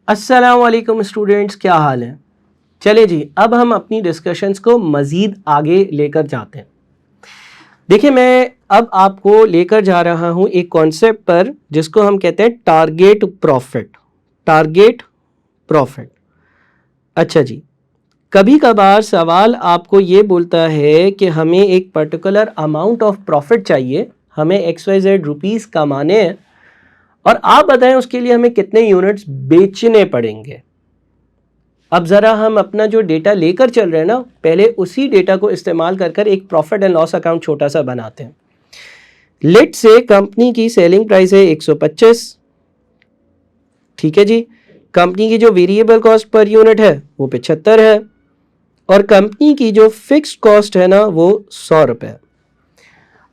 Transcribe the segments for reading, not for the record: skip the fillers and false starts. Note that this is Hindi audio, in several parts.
अस्सलाम वालेकुम स्टूडेंट्स, क्या हाल है। चले जी, अब हम अपनी डिस्कशंस को मज़ीद आगे लेकर जाते हैं। देखिए, मैं अब आपको लेकर जा रहा हूँ एक कॉन्सेप्ट पर जिसको हम कहते हैं टारगेट प्रॉफिट। Target profit. अच्छा जी, कभी कभार सवाल आपको ये बोलता है कि हमें एक पर्टिकुलर अमाउंट ऑफ प्रॉफिट चाहिए, हमें XYZ रुपीस कमाने हैं और आप बताएं उसके लिए हमें कितने यूनिट्स बेचने पड़ेंगे। अब ज़रा हम अपना जो डेटा लेकर चल रहे हैं ना, पहले उसी डेटा को इस्तेमाल कर एक प्रॉफिट एंड लॉस अकाउंट छोटा सा बनाते हैं। लेट से कंपनी की सेलिंग प्राइस है 125, ठीक है जी। कंपनी की जो वेरिएबल कॉस्ट पर यूनिट है वो 75 है और कंपनी की जो फिक्स्ड कॉस्ट है ना वो 100 रुपये।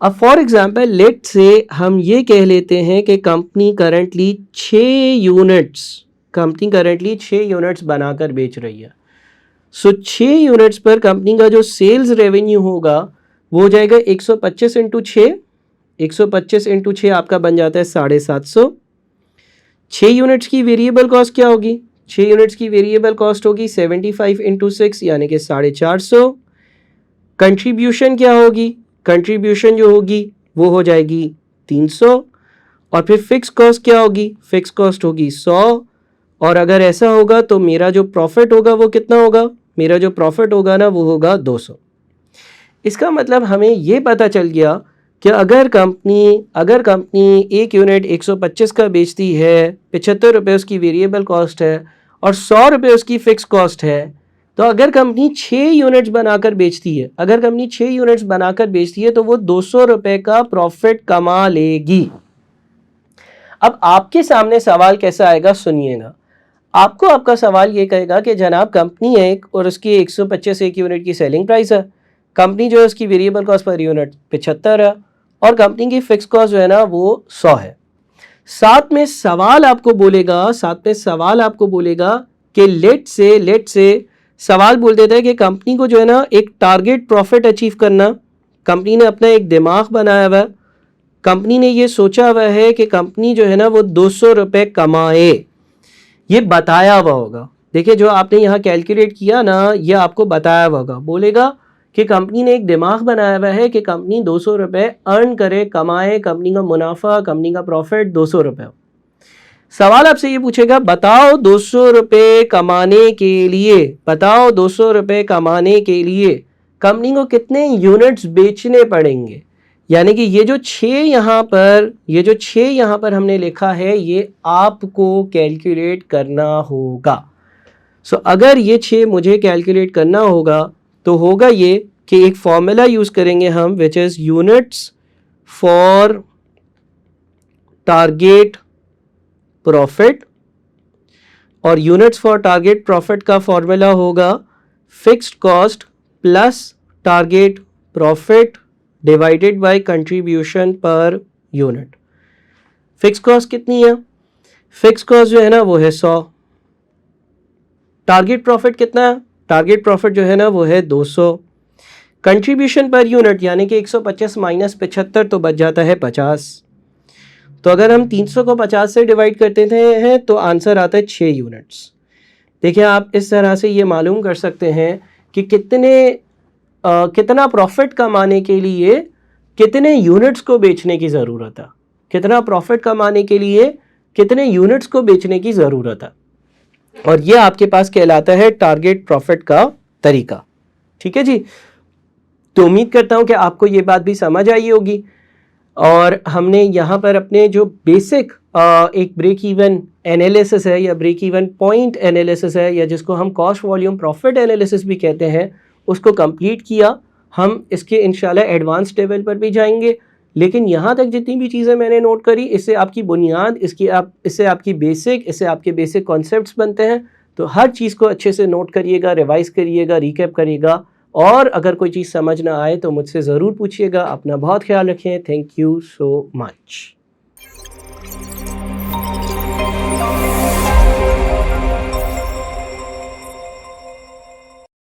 अब फॉर एग्जाम्पल लेट से हम ये कह लेते हैं कि कंपनी करंटली 6 यूनिट्स बनाकर बेच रही है। सो 6 यूनिट्स पर कंपनी का जो सेल्स रेवेन्यू होगा वो हो जाएगा 125 इंटू 6। 125 इंटू 6 आपका बन जाता है 750। 6 यूनिट्स की वेरिएबल कॉस्ट क्या होगी? 6 यूनिट्स की वेरिएबल कॉस्ट होगी 75 इंटू 6 यानी कि 450। कंट्रीब्यूशन क्या होगी? कंट्रीब्यूशन जो होगी वो हो जाएगी 300। और फिर फिक्स कॉस्ट क्या होगी? फिक्स कॉस्ट होगी 100। और अगर ऐसा होगा तो मेरा जो प्रॉफिट होगा वो कितना होगा? मेरा जो प्रॉफिट होगा ना वो होगा 200। इसका मतलब हमें ये पता चल गया कि अगर कंपनी एक यूनिट 125 का बेचती है, 75 रुपये उसकी वेरिएबल कॉस्ट है और 100 रुपये उसकी फिक्स कॉस्ट है, तो अगर कंपनी 6 यूनिट्स बनाकर बेचती है तो वो 200 रुपये का प्रॉफिट कमा लेगी। अब आपके सामने सवाल कैसा आएगा सुनिएगा। आपको आपका सवाल ये कहेगा कि जनाब कंपनी है और उसकी 125 एक यूनिट की सेलिंग प्राइस है, कंपनी जो है उसकी वेरिएबल कॉस्ट पर यूनिट 75 है और कंपनी की फिक्स कॉस्ट जो है ना वो 100 है। साथ में सवाल आपको बोलेगा कि लेट से सवाल बोल देता है कि कंपनी को जो है ना एक टारगेट प्रॉफिट अचीव करना, कंपनी ने अपना एक दिमाग बनाया हुआ है, कंपनी ने ये सोचा हुआ है कि कंपनी जो है ना वो 200 रुपये कमाए, ये बताया हुआ होगा। देखिए, जो आपने यहाँ कैलकुलेट किया ना ये आपको बताया हुआ होगा। बोलेगा कि कंपनी ने एक दिमाग बनाया हुआ है कि कंपनी 200 रुपये अर्न करे, कमाए, कंपनी का मुनाफा, कंपनी का प्रॉफिट 200 रुपये। सवाल आपसे ये पूछेगा बताओ 200 रुपये कमाने के लिए कंपनी को कितने यूनिट्स बेचने पड़ेंगे। यानी कि ये जो 6 यहाँ पर हमने लिखा है ये आपको कैलकुलेट करना होगा। सो अगर ये 6 मुझे कैलकुलेट करना होगा तो होगा ये कि एक फॉर्मूला यूज़ करेंगे हम, which is units for target profit. और यूनिट्स फॉर टारगेट प्रॉफिट का फॉर्मूला होगा fixed cost plus target profit divided by contribution per unit. Fix cost कितनी है? फिक्स कॉस्ट जो है ना वो है 100। टारगेट प्रॉफिट कितना है? टारगेट प्रॉफिट जो है ना वो है 200। कंट्रीब्यूशन पर यूनिट यानी कि 125 माइनस 75 तो बच जाता है 50। तो अगर हम 300 को 50 से डिवाइड करते हैं तो आंसर आता है 6 यूनिट्स। देखिए, आप इस तरह से ये मालूम कर सकते हैं कि कितना प्रॉफिट कमाने के लिए कितने यूनिट्स को बेचने की ज़रूरत है, कितना प्रॉफिट कमाने के लिए कितने यूनिट्स को बेचने की ज़रूरत है। और ये आपके पास कहलाता है टारगेट प्रॉफिट का तरीका। ठीक है जी, तो उम्मीद करता हूँ कि आपको ये बात भी समझ आई होगी। और हमने यहाँ पर अपने जो बेसिक एक ब्रेक इवन एनालिसिस है या ब्रेक इवन पॉइंट एनालिसिस है या जिसको हम कॉस्ट वॉल्यूम प्रॉफिट एनालिसिस भी कहते हैं उसको कंप्लीट किया। हम इसके इंशाल्लाह एडवांस लेवल पर भी जाएंगे, लेकिन यहाँ तक जितनी भी चीज़ें मैंने नोट करी इससे आपकी बुनियाद, इससे आपके बेसिक कॉन्सेप्ट्स बनते हैं। तो हर चीज़ को अच्छे से नोट करिएगा, रिवाइज करिएगा, रिकैप करिएगा और अगर कोई चीज़ समझ ना आए तो मुझसे ज़रूर पूछिएगा। अपना बहुत ख्याल रखें। Thank you so much.